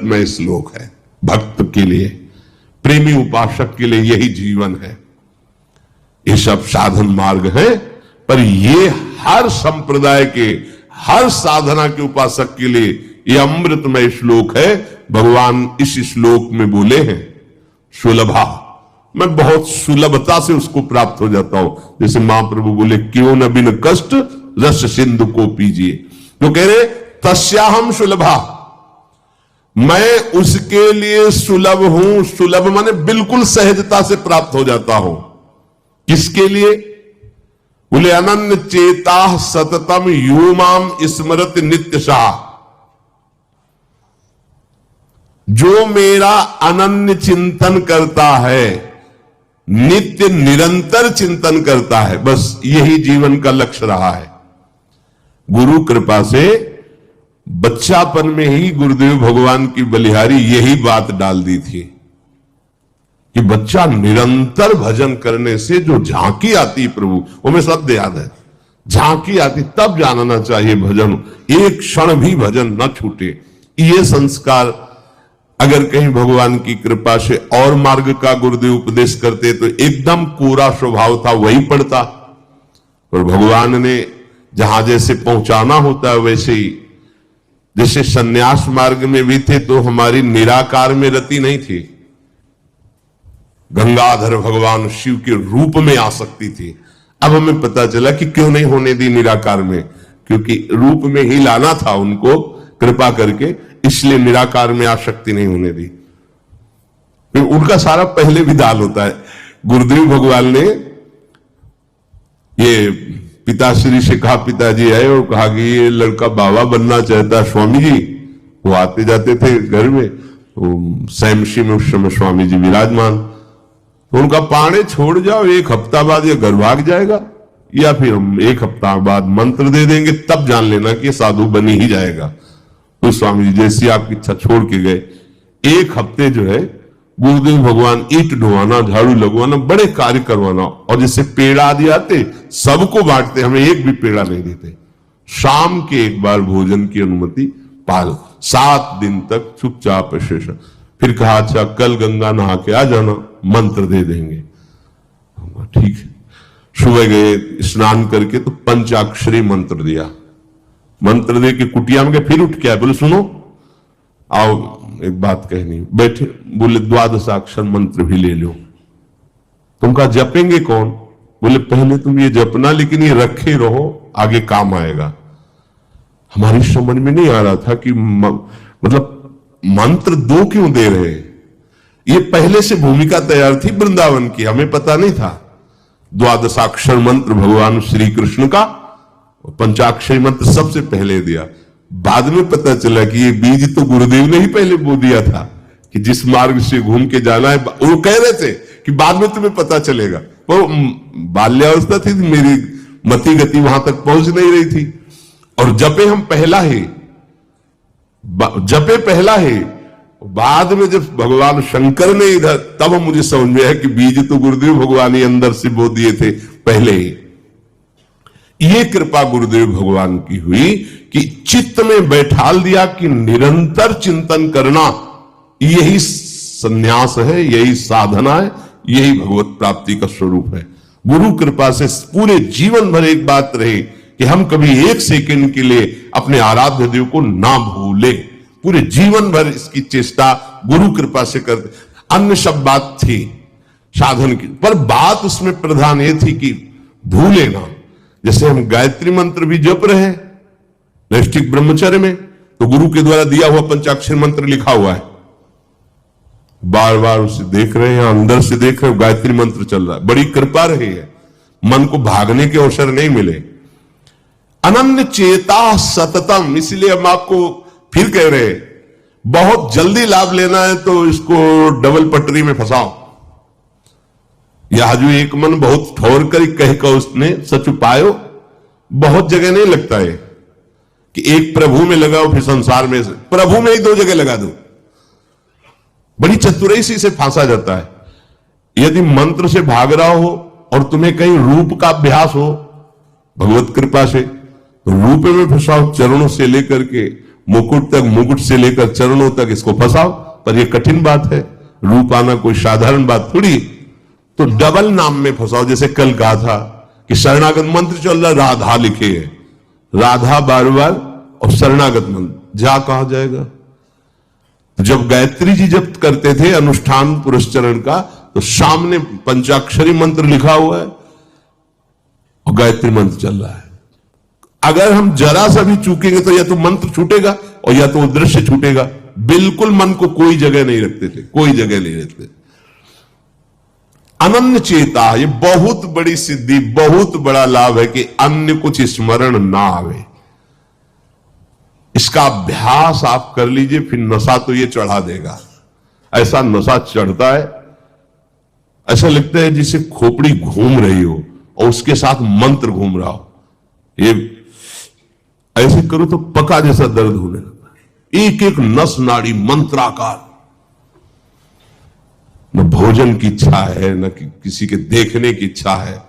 अमृतमय श्लोक है। भक्त के लिए, प्रेमी उपासक के लिए यही जीवन है। ये सब साधन मार्ग है, पर ये हर संप्रदाय के, हर साधना के उपासक के लिए ये अमृतमय श्लोक है। भगवान इस श्लोक में बोले हैं सुलभा, मैं बहुत सुलभता से उसको प्राप्त हो जाता हूं। जैसे महाप्रभु बोले क्यों न बिन कष्ट रस सिंधु को पीजिए, तो कह रहे तस्याहम सुलभा, मैं उसके लिए सुलभ हूं। सुलभ माने बिल्कुल सहजता से प्राप्त हो जाता हूं। किसके लिए? बोले अनन्य चेता सततम यूमाम स्मरत नित्य शाह, जो मेरा अनन्य चिंतन करता है, नित्य निरंतर चिंतन करता है, बस यही जीवन का लक्ष्य रहा है। गुरु कृपा से बच्चापन में ही गुरुदेव भगवान की बलिहारी यही बात डाल दी थी कि बच्चा निरंतर भजन करने से जो झांकी आती प्रभु, वो मैं शब्द याद है, झांकी आती, तब जानना चाहिए भजन, एक क्षण भी भजन न छूटे। ये संस्कार अगर कहीं भगवान की कृपा से और मार्ग का गुरुदेव उपदेश करते तो एकदम कोरा स्वभाव था वही पड़ता, और भगवान ने जहां जैसे पहुंचाना होता है वैसे ही, जैसे सन्यास मार्ग में भी थे तो हमारी निराकार में रति नहीं थी, गंगाधर भगवान शिव के रूप में आसक्ति थी। अब हमें पता चला कि क्यों नहीं होने दी निराकार में, क्योंकि रूप में ही लाना था उनको कृपा करके, इसलिए निराकार में आसक्ति नहीं होने दी। फिर उनका सारा पहले विधान होता है। गुरुदेव भगवान ने ये पिताश्री से कहा, पिताजी आए और कहा कि ये लड़का बाबा बनना चाहता है स्वामी जी। वो आते जाते थे घर में, तो सैमशी में उस समय स्वामी जी विराजमान, तो उनका पाने छोड़ जाओ, एक हफ्ता बाद ये घर भाग जाएगा, या फिर हम एक हफ्ता बाद मंत्र दे देंगे, तब जान लेना कि साधु बन ही जाएगा। तो स्वामी जी जैसी आपकी इच्छा छोड़ के गए। एक हफ्ते जो है गुरुदेव भगवान ईंट ढोवाना, झाड़ू लगवाना, बड़े कार्य करवाना, और जैसे पेड़ा आदि आते सबको बांटते, हमें एक भी पेड़ा नहीं देते। शाम के एक बार भोजन की अनुमति पाल, 7 दिन तक चुपचाप शेष। फिर कहा अच्छा कल गंगा नहा के आ जाना, मंत्र दे देंगे। ठीक है, सुबह गए स्नान करके तो पंचाक्षरी मंत्र दिया, मंत्र दे के कुटिया में गए, फिर उठ के आए, बोले सुनो आओ एक बात कहनी। बैठे, बोले 12 मंत्र भी ले लो। तुम कहा जपेंगे कौन? बोले पहले तुम ये जपना, लेकिन ये रखे रहो, आगे काम आएगा। हमारी समझ में नहीं आ रहा था कि मतलब मंत्र 2 क्यों दे रहे हैं। ये पहले से भूमिका तैयार थी वृंदावन की, हमें पता नहीं था। 12 मंत्र भगवान श्री कृष्ण का, पंचाक्षरी मंत्र सबसे पहले दिया। बाद में पता चला कि ये बीज तो गुरुदेव ने ही पहले बो दिया था कि जिस मार्ग से घूम के जाना है। वो कह रहे थे कि बाद में तुम्हें पता चलेगा, वो बाल्यावस्था थी, मेरी मति गति वहां तक पहुंच नहीं रही थी। और जपे हम पहला ही, जपे पहला ही, बाद में जब भगवान शंकर ने इधर, तब मुझे समझ में आया कि बीज तो गुरुदेव भगवान ही अंदर से बो दिए थे पहले ही। ये कृपा गुरुदेव भगवान की हुई कि चित्त में बैठाल दिया कि निरंतर चिंतन करना यही संन्यास है, यही साधना है, यही भगवत प्राप्ति का स्वरूप है। गुरु कृपा से पूरे जीवन भर एक बात रहे कि हम कभी 1 सेकंड के लिए अपने आराध्य देव को ना भूले। पूरे जीवन भर इसकी चेष्टा गुरु कृपा से करते। अन्य सब बात थी साधन की, पर बात उसमें प्रधान ये थी कि भूले ना। जैसे हम गायत्री मंत्र भी जप रहे हैं नैष्ठिक ब्रह्मचर्य में, तो गुरु के द्वारा दिया हुआ पंचाक्षर मंत्र लिखा हुआ है, बार बार उसे देख रहे हैं, अंदर से देख रहे हैं, गायत्री मंत्र चल रहा है। बड़ी कृपा रही है, मन को भागने के अवसर नहीं मिले। अनन्य चेता सततम, इसलिए हम आपको फिर कह रहे हैं, बहुत जल्दी लाभ लेना है तो इसको डबल पटरी में फंसाओ। यह जो एक मन बहुत ठोर कर कह कर उसने सच पायो, बहुत जगह नहीं लगता है कि एक प्रभु में लगाओ फिर संसार में, प्रभु में ही 2 जगह लगा दो। बड़ी चतुराई से इसे फांसा जाता है। यदि मंत्र से भाग रहा हो और तुम्हें कहीं रूप का अभ्यास हो भगवत कृपा से, तो रूप में फंसाओ, चरणों से लेकर के मुकुट तक, मुकुट से लेकर चरणों तक इसको फंसाओ। पर यह कठिन बात है, रूप आना कोई साधारण बात थोड़ी। तो डबल नाम में फंसाओ। जैसे कल कहा था कि शरणागत मंत्र चल रहा, राधा लिखे है, राधा बार बार, और शरणागत मंत्र जा कहा जाएगा। तो जब गायत्री जी जब करते थे अनुष्ठान पुरस्चरण का, तो सामने पंचाक्षरी मंत्र लिखा हुआ है और गायत्री मंत्र चल रहा है। अगर हम जरा सा भी चूकेंगे तो या तो मंत्र छूटेगा और या तो दृश्य छूटेगा। बिल्कुल मन को कोई जगह नहीं रखते थे, कोई जगह नहीं रखते। अनन्य चेता, ये बहुत बड़ी सिद्धि, बहुत बड़ा लाभ है कि अन्य कुछ स्मरण ना आवे। इसका अभ्यास आप कर लीजिए, फिर नशा तो ये चढ़ा देगा। ऐसा नशा चढ़ता है, ऐसा लगता है जैसे खोपड़ी घूम रही हो और उसके साथ मंत्र घूम रहा हो। ये ऐसे करो तो पका जैसा दर्द होने लगता है। एक एक नस नाड़ी मंत्राकार। न भोजन की इच्छा है, न किसी के देखने की इच्छा है,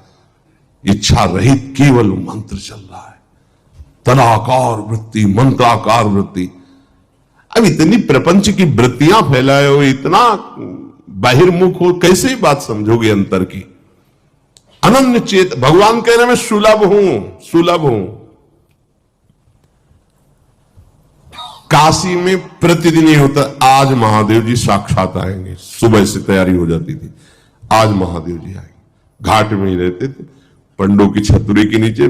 इच्छा रहित केवल मंत्र चल रहा है। तनाकार वृत्ति, मंत्राकार वृत्ति। अब इतनी प्रपंच की वृत्तियां फैलाए हो, इतना बहिर्मुख हो, कैसे ही बात समझोगे अंतर की। अनन्य चेत, भगवान कह रहे मैं सुलभ हूं, सुलभ हूं। काशी में प्रतिदिन ये होता, आज महादेव जी साक्षात आएंगे। सुबह से तैयारी हो जाती थी, आज महादेव जी आएंगे। घाट में ही रहते थे, पंडों की छतरी के नीचे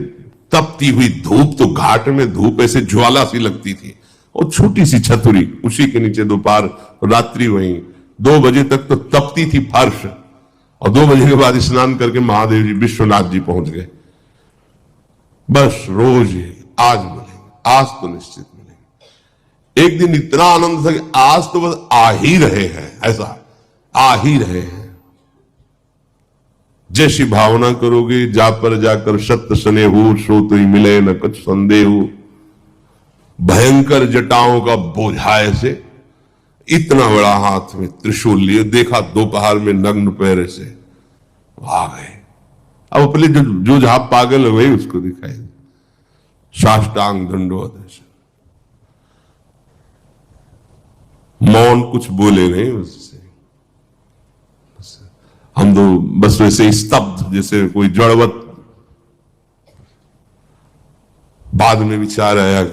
तपती हुई धूप, तो घाट में धूप ऐसे ज्वाला सी लगती थी, और छोटी सी छतरी, उसी के नीचे दोपहर रात्रि वहीं 2 बजे तक तो तपती थी फर्श। और 2 बजे के बाद स्नान करके महादेव जी विश्वनाथ जी पहुंच गए। बस रोज ही आज मिलेंगे, आज तो निश्चित मिलेंगे। एक दिन इतना आनंद था कि आज तो बस आ ही रहे हैं, ऐसा आ ही रहे हैं। जैसी भावना करोगे, जा पर जाकर सत्य स्नेहु, सो तो ही मिले न कुछ संदेह। भयंकर जटाओं का बोझा ऐसे, इतना बड़ा हाथ में त्रिशूल लिए, देखा दोपहर में नग्न पैर से आ गए। अब अपने जो जहां पागल हो गए उसको दिखाई, साष्टांग दंडवत ऐसे, मौन, कुछ बोले नहीं उससे। हम तो बस वैसे स्तब्ध, जैसे कोई जड़वत। बाद में विचार आया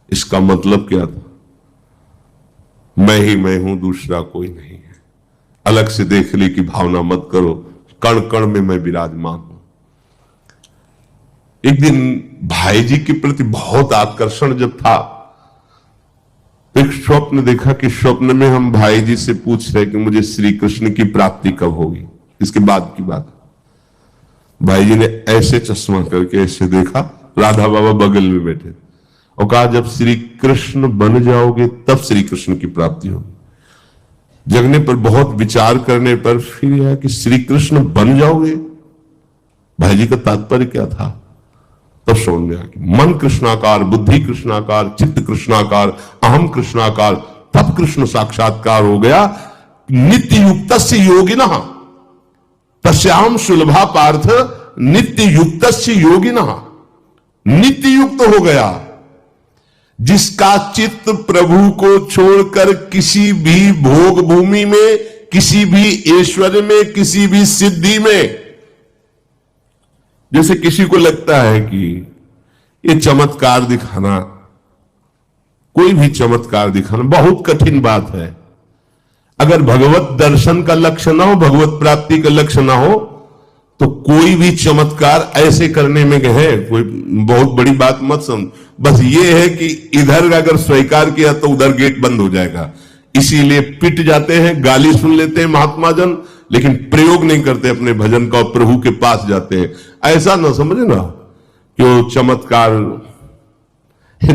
इसका मतलब क्या था। मैं ही मैं हूं, दूसरा कोई नहीं है। अलग से देखने की भावना मत करो, कण कण में मैं विराजमान हूं। एक दिन भाई जी के प्रति बहुत आकर्षण जब था, एक स्वप्न देखा कि स्वप्न में हम भाई जी से पूछ रहे कि मुझे श्री कृष्ण की प्राप्ति कब होगी। इसके बाद की बात, भाई जी ने ऐसे चश्मा करके ऐसे देखा, राधा बाबा बगल में बैठे, और कहा जब श्री कृष्ण बन जाओगे तब श्री कृष्ण की प्राप्ति होगी। जगने पर, बहुत विचार करने पर फिर यह कि श्री कृष्ण बन जाओगे, भाई जी का तात्पर्य क्या था। तब समझ में आया कि मन कृष्णाकार, बुद्धि कृष्णाकार, चित्त कृष्णाकार, अहम कृष्णाकार, तब कृष्ण साक्षात्कार हो गया। नित्य युक्त योगिनः तस्याम सुलभा पार्थ नित्य युक्त योगिनः। नित्य युक्त हो गया जिसका चित्त प्रभु को छोड़कर किसी भी भोग भूमि में, किसी भी ऐश्वर्य में, किसी भी सिद्धि में। जैसे किसी को लगता है कि ये चमत्कार दिखाना, कोई भी चमत्कार दिखाना बहुत कठिन बात है। अगर भगवत दर्शन का लक्ष्य ना हो, भगवत प्राप्ति का लक्ष्य ना हो, तो कोई भी चमत्कार ऐसे करने में है कोई बहुत बड़ी बात मत समझ। बस ये है कि इधर अगर स्वीकार किया तो उधर गेट बंद हो जाएगा, इसीलिए पिट जाते हैं, गाली सुन लेते हैं महात्मा जन, लेकिन प्रयोग नहीं करते अपने भजन का और प्रभु के पास जाते हैं। ऐसा ना समझे ना कि वो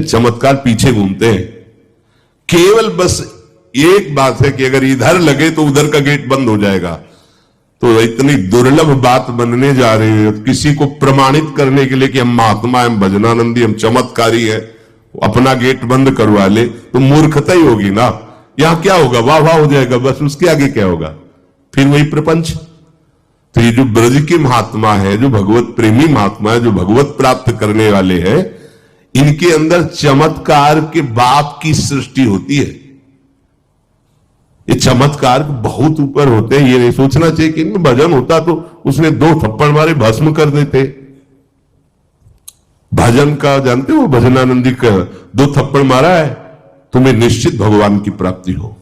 चमत्कार पीछे घूमते हैं। केवल बस एक बात है कि अगर इधर लगे तो उधर का गेट बंद हो जाएगा। तो इतनी दुर्लभ बात बनने जा रही है, किसी को प्रमाणित करने के लिए कि हम महात्मा, हम भजनानंदी, हम चमत्कारी है, अपना गेट बंद करवा ले तो मूर्खता ही होगी ना। यहां क्या होगा, वाह वाह हो जाएगा, बस उसके आगे क्या होगा, फिर वही प्रपंच। तो ये जो ब्रज के महात्मा है, जो भगवत प्रेमी महात्मा है, जो भगवत प्राप्त करने वाले हैं, इनके अंदर चमत्कार के बाप की सृष्टि होती है। ये चमत्कार बहुत ऊपर होते हैं। ये नहीं सोचना चाहिए कि इनमें भजन होता तो उसने 2 थप्पड़ मारे भस्म कर देते। भजन का जानते हो, भजनानंदी का 2 थप्पड़ मारा है, तुम्हें निश्चित भगवान की प्राप्ति हो,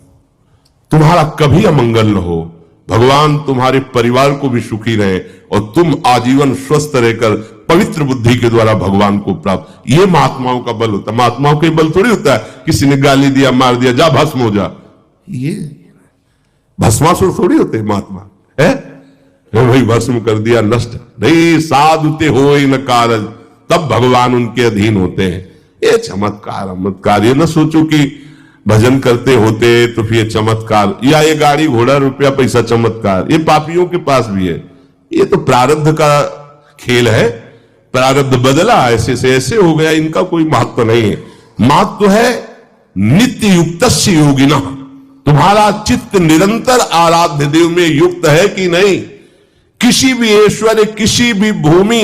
तुम्हारा कभी अमंगल न हो, भगवान तुम्हारे परिवार को भी सुखी रहे और तुम आजीवन स्वस्थ रहकर पवित्र बुद्धि के द्वारा भगवान को प्राप्त। ये महात्माओं का बल होता है। महात्माओं का बल थोड़ी होता है किसी ने गाली दिया, मार दिया, जा भस्म हो जा। ये भस्मासुर थोड़ी होते महात्मा है, भाई भस्म कर दिया, नष्ट नहीं। साधुते हो न कारज, तब भगवान उनके अधीन होते हैं। ये चमत्कार ये न सोचो कि भजन करते होते तो फिर चमत्कार, या ये गाड़ी घोड़ा रुपया पैसा चमत्कार, ये पापियों के पास भी है। ये तो प्रारब्ध का खेल है, प्रारब्ध बदला, ऐसे से ऐसे हो गया, इनका कोई महत्व नहीं है। महत्व है नित्य युक्तस्य योगिना, तुम्हारा चित्त निरंतर आराध्य देव में युक्त है कि नहीं। किसी भी ऐश्वर्य, किसी भी भूमि,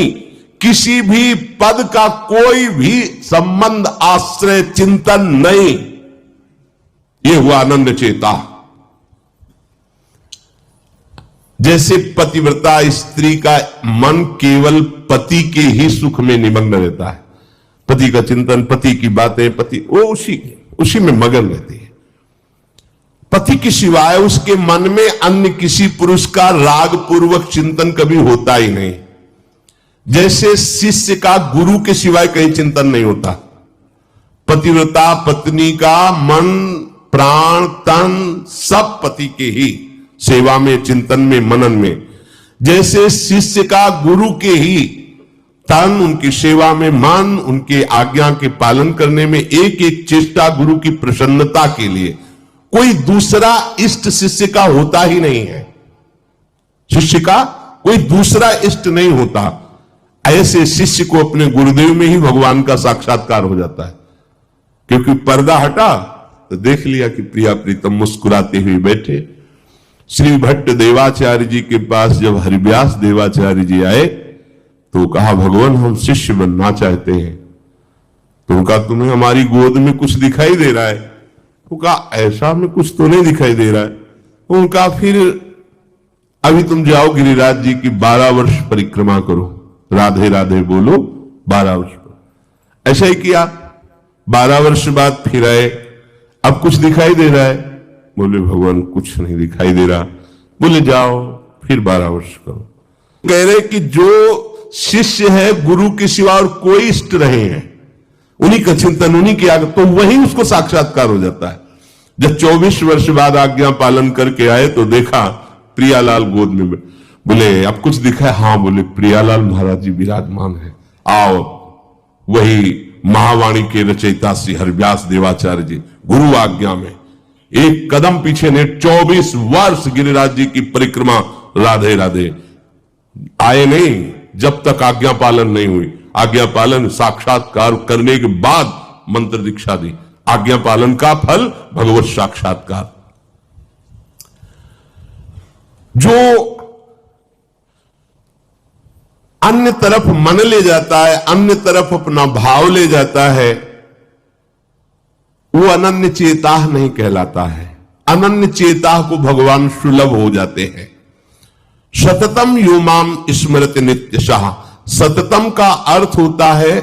किसी भी पद का कोई भी संबंध, आश्रय, चिंतन नहीं। ये हुआ आनंद चेता। जैसे पतिव्रता स्त्री का मन केवल पति के ही सुख में निमग्न रहता है, पति का चिंतन, पति की बातें, पति वो उसी में मगन रहती है। पति के सिवाय उसके मन में अन्य किसी पुरुष का राग पूर्वक चिंतन कभी होता ही नहीं। जैसे शिष्य का गुरु के सिवाय कहीं चिंतन नहीं होता, पतिव्रता पत्नी का मन, प्राण, तन सब पति के ही सेवा में, चिंतन में, मनन में। जैसे शिष्य का गुरु के ही तन, उनकी सेवा में मन, उनके आज्ञा के पालन करने में एक एक चेष्टा गुरु की प्रसन्नता के लिए, कोई दूसरा इष्ट शिष्य का होता ही नहीं है। शिष्य का कोई दूसरा इष्ट नहीं होता। ऐसे शिष्य को अपने गुरुदेव में ही भगवान का साक्षात्कार हो जाता है। क्योंकि पर्दा हटा तो देख लिया कि प्रिया प्रीतम मुस्कुराते हुए बैठे। श्री भट्ट देवाचार्य जी के पास जब हरिव्यास देवाचार्य जी आए तो कहा, भगवान हम शिष्य बनना चाहते हैं। तो उनका, तुम्हें हमारी गोद में कुछ दिखाई दे रहा है? तो कहा, ऐसा में कुछ तो नहीं दिखाई दे रहा है। उनका, फिर अभी तुम जाओ गिरिराज जी की 12 वर्ष परिक्रमा करो, राधे राधे बोलो 12 वर्ष। ऐसा ही किया। 12 वर्ष बाद फिर आए, अब कुछ दिखाई दे रहा है? बोले भगवान कुछ नहीं दिखाई दे रहा। बोले जाओ फिर 12 वर्ष करो। कह रहे कि जो शिष्य है गुरु के सिवा और कोई इष्ट रहे हैं, उन्हीं का चिंतन, उन्हीं की आज्ञा, तो वही उसको साक्षात्कार हो जाता है। जब 24 वर्ष बाद आज्ञा पालन करके आए तो देखा प्रियालाल गोद में। बोले अब कुछ दिखा है? हाँ। बोले प्रियालाल महाराज जी विराजमान है, आओ। वही महावाणी के रचयिता श्री हरिव्यास देवाचार्य जी गुरु आज्ञा में एक कदम पीछे ने 24 वर्ष गिरिराज जी की परिक्रमा राधे राधे आए नहीं, जब तक आज्ञा पालन नहीं हुई। आज्ञा पालन साक्षात्कार करने के बाद मंत्र दीक्षा दी। आज्ञा पालन का फल भगवत साक्षात्कार। जो अन्य तरफ मन ले जाता है, अन्य तरफ अपना भाव ले जाता है, वो अनन्य चेता नहीं कहलाता है। अनन्य चेता को भगवान सुलभ हो जाते हैं। सततम यो माम स्मृति नित्यशः। सततम का अर्थ होता है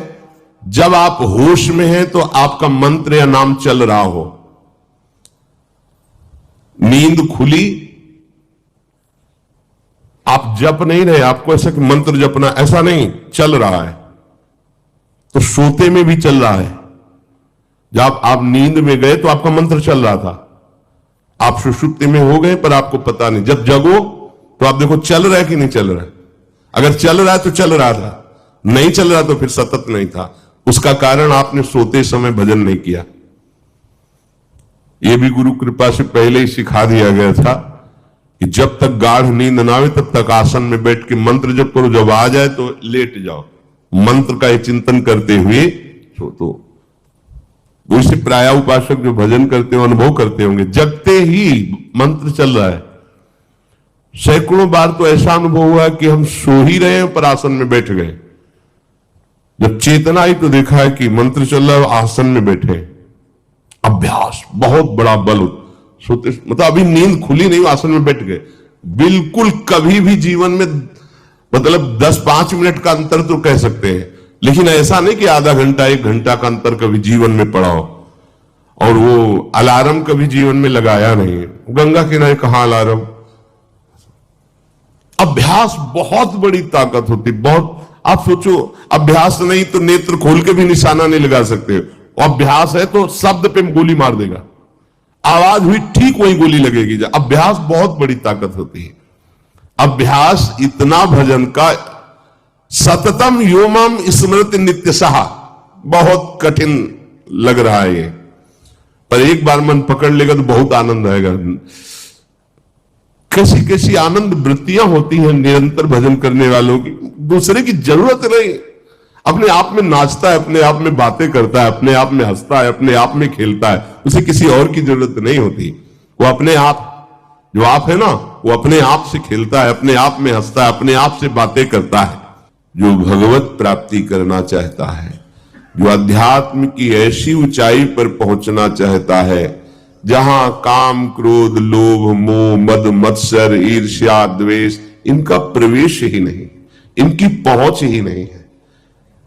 जब आप होश में हैं तो आपका मंत्र या नाम चल रहा हो। नींद खुली, आप जप नहीं रहे, आपको ऐसा कि मंत्र जपना, ऐसा नहीं, चल रहा है। तो सोते में भी चल रहा है। जब आप नींद में गए तो आपका मंत्र चल रहा था, आप सुषुप्ति में हो गए पर आपको पता नहीं। जब जगो तो आप देखो चल रहा है कि नहीं चल रहा है। अगर चल रहा है तो चल रहा था, नहीं चल रहा तो फिर सतत नहीं था। उसका कारण आपने सोते समय भजन नहीं किया। यह भी गुरु कृपा से पहले ही सिखा दिया गया था कि जब तक गाढ़ नींद ना आवे तब तक आसन में बैठ के मंत्र जप करो, जब आ जाए तो लेट जाओ, मंत्र का चिंतन करते हुए सो। तो वैसे प्राय उपासक जो भजन करते हो अनुभव करते होंगे, जगते ही मंत्र चल रहा है। सैकड़ों बार तो ऐसा अनुभव हुआ कि हम सो ही रहे हैं पर आसन में बैठ गए। जब चेतना आई तो देखा है कि मंत्र चल रहा है, आसन में बैठे, अभ्यास, बहुत बड़ा बल, सोते मतलब अभी नींद खुली नहीं, आसन में बैठ गए। बिल्कुल कभी भी जीवन में मतलब 10-5 मिनट का अंतर तो कह सकते हैं, लेकिन ऐसा नहीं कि आधा घंटा 1 घंटा का अंतर कभी जीवन में पड़ा हो। और वो अलार्म कभी जीवन में लगाया नहीं, गंगा किनारे कहां अलार्म। अभ्यास बहुत बड़ी ताकत होती, बहुत। आप सोचो, अभ्यास नहीं तो नेत्र खोल के भी निशाना नहीं लगा सकते, अभ्यास है तो शब्द पे गोली मार देगा, आवाज हुई ठीक वही गोली लगेगी। अभ्यास बहुत बड़ी ताकत होती है। अभ्यास इतना भजन का, सततम योमम स्मृति नित्यशः, बहुत कठिन लग रहा है ये, पर एक बार मन पकड़ लेगा तो बहुत आनंद आएगा। कैसी कैसी आनंद वृत्तियां होती हैं निरंतर भजन करने वालों की। दूसरे की जरूरत नहीं, अपने आप में नाचता है, अपने आप में बातें करता है, अपने आप में हंसता है, अपने आप में खेलता है, उसे किसी और की जरूरत नहीं होती। वो अपने आप, जो आप है ना, वो अपने आप से खेलता है, अपने आप में हंसता है, अपने आप से बातें करता है। जो भगवत प्राप्ति करना चाहता है, जो अध्यात्म की ऐसी ऊंचाई पर पहुंचना चाहता है जहां काम, क्रोध, लोभ, मोह, मद, मत्सर, ईर्ष्या, द्वेष, इनका प्रवेश ही नहीं, इनकी पहुंच ही नहीं है,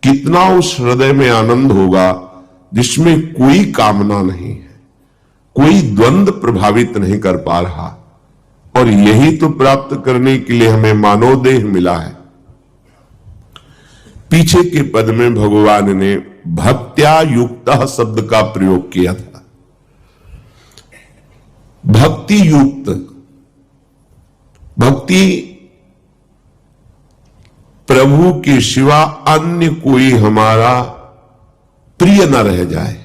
कितना उस हृदय में आनंद होगा जिसमें कोई कामना नहीं है, कोई द्वंद्व प्रभावित नहीं कर पा रहा। और यही तो प्राप्त करने के लिए हमें मानव देह मिला है। पीछे के पद में भगवान ने भक्त्या युक्त शब्द का प्रयोग किया था। भक्ति युक्त, भक्ति प्रभु के सिवा अन्य कोई हमारा प्रिय न रह जाए,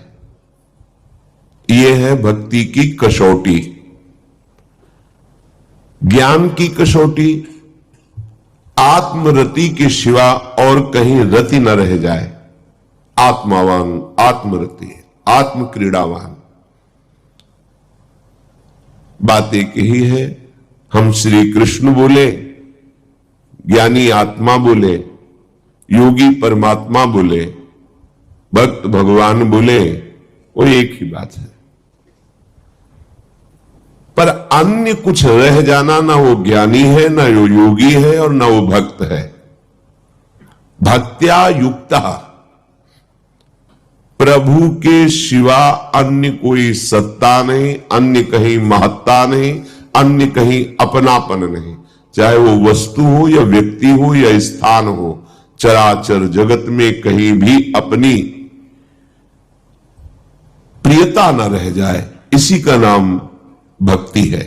यह है भक्ति की कसौटी। ज्ञान की कसौटी, आत्मरति के सिवा और कहीं रति न रह जाए। आत्मावान, आत्मरति, आत्म क्रीड़ावान, बात एक ही है। हम श्री कृष्ण बोले, ज्ञानी आत्मा बोले, योगी परमात्मा बोले, भक्त भगवान बोले, वो एक ही बात है। पर अन्य कुछ रह जाना, ना वो ज्ञानी है, ना वो योगी है, और ना वो भक्त है। भक्त्या युक्ता, प्रभु के सिवा अन्य कोई सत्ता नहीं, अन्य कहीं महत्ता नहीं, अन्य कहीं अपनापन नहीं, चाहे वो वस्तु हो या व्यक्ति हो या स्थान हो। चराचर जगत में कहीं भी अपनी प्रियता न रह जाए, इसी का नाम भक्ति है।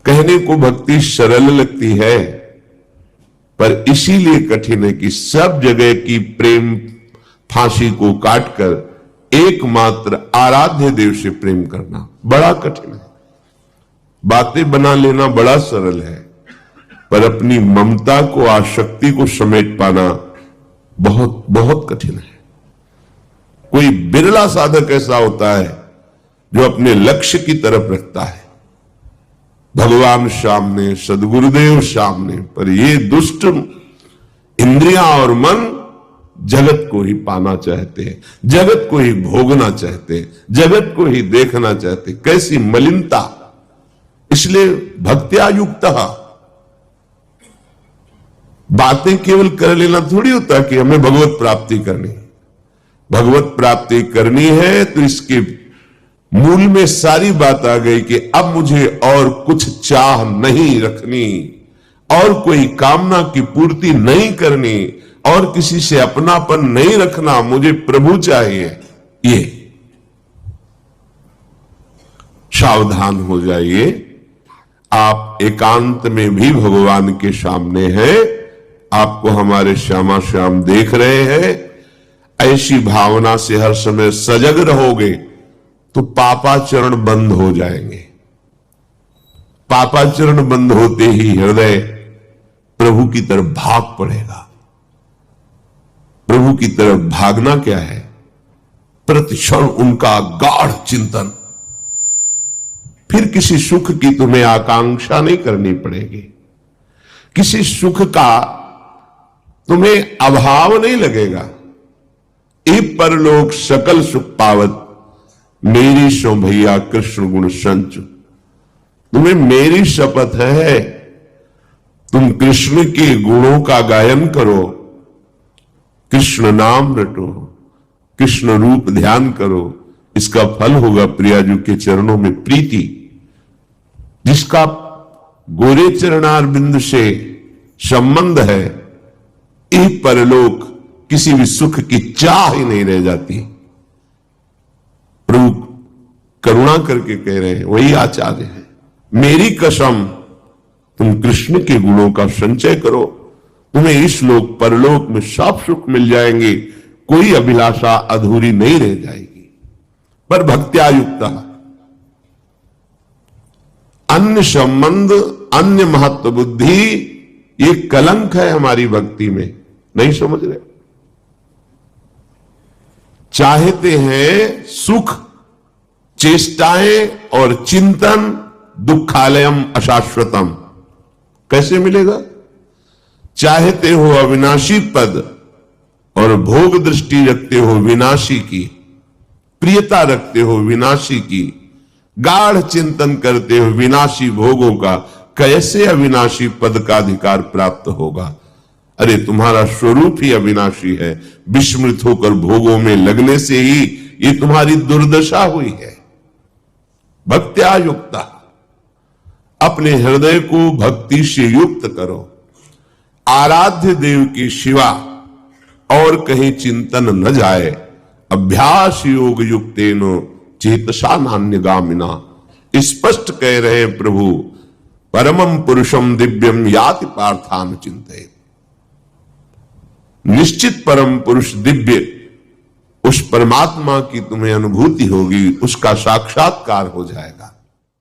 कहने को भक्ति सरल लगती है, पर इसीलिए कठिन है कि सब जगह की प्रेम फांसी को काटकर एकमात्र आराध्य देव से प्रेम करना बड़ा कठिन है। बातें बना लेना बड़ा सरल है, पर अपनी ममता को, आसक्ति को समेट पाना बहुत बहुत कठिन है। कोई बिरला साधक ऐसा होता है जो अपने लक्ष्य की तरफ रखता है, भगवान सामने, सदगुरुदेव सामने, पर ये दुष्ट इंद्रियां और मन जगत को ही पाना चाहते हैं, जगत को ही भोगना चाहते हैं, जगत को ही देखना चाहते हैं। कैसी मलिनता! इसलिए भक्त्या युक्त, बातें केवल कर लेना थोड़ी होता कि हमें भगवत प्राप्ति करनी। भगवत प्राप्ति करनी है तो इसके मूल में सारी बात आ गई कि अब मुझे और कुछ चाह नहीं रखनी, और कोई कामना की पूर्ति नहीं करनी, और किसी से अपनापन नहीं रखना, मुझे प्रभु चाहिए। ये सावधान हो जाइए, आप एकांत में भी भगवान के सामने हैं, आपको हमारे श्यामा श्याम देख रहे हैं। ऐसी भावना से हर समय सजग रहोगे तो पापाचरण बंद हो जाएंगे। पापाचरण बंद होते ही हृदय प्रभु की तरफ भाग पड़ेगा। प्रभु की तरफ भागना क्या है? प्रतिक्षण उनका गाढ़ चिंतन। फिर किसी सुख की तुम्हें आकांक्षा नहीं करनी पड़ेगी, किसी सुख का तुम्हें अभाव नहीं लगेगा। ई परलोक सकल सुख पावत, मेरी सो भैया कृष्ण गुण संच। तुम्हें मेरी शपथ है, तुम कृष्ण के गुणों का गायन करो, कृष्ण नाम रटो, कृष्ण रूप ध्यान करो। इसका फल होगा प्रियाजू के चरणों में प्रीति। जिसका गोरे चरणार बिंदु से संबंध है, ये परलोक किसी भी सुख की चाह ही नहीं रह जाती। प्रभु करुणा करके कह रहे हैं, वही आचार्य है। मेरी कसम, तुम कृष्ण के गुणों का संचय करो, तुम्हें इस लोक परलोक में सब सुख मिल जाएंगे, कोई अभिलाषा अधूरी नहीं रह जाएगी। पर भक्त्या युक्त, अन्य संबंध, अन्य महत्व बुद्धि, ये कलंक है हमारी भक्ति में। नहीं समझ रहे? चाहते हैं सुख, चेष्टाएं और चिंतन, दुखालयम अशाश्वतम। कैसे मिलेगा? चाहते हो अविनाशी पद और भोग दृष्टि रखते हो विनाशी की, प्रियता रखते हो विनाशी की, गाढ़ चिंतन करते हो विनाशी भोगों का, कैसे अविनाशी पद का अधिकार प्राप्त होगा? अरे तुम्हारा स्वरूप ही अविनाशी है। विस्मृत होकर भोगों में लगने से ही ये तुम्हारी दुर्दशा हुई है। भक्त्या युक्ता, अपने हृदय को भक्ति से युक्त करो। आराध्य देव की शिवा और कहीं चिंतन न जाए। अभ्यास योग युक्तेनो चेतसा नान्यगामिना। स्पष्ट कह रहे हैं प्रभु, परमम पुरुषम दिव्यम याति पार्थान चिंते। निश्चित परम पुरुष दिव्य, उस परमात्मा की तुम्हें अनुभूति होगी, उसका साक्षात्कार हो जाएगा।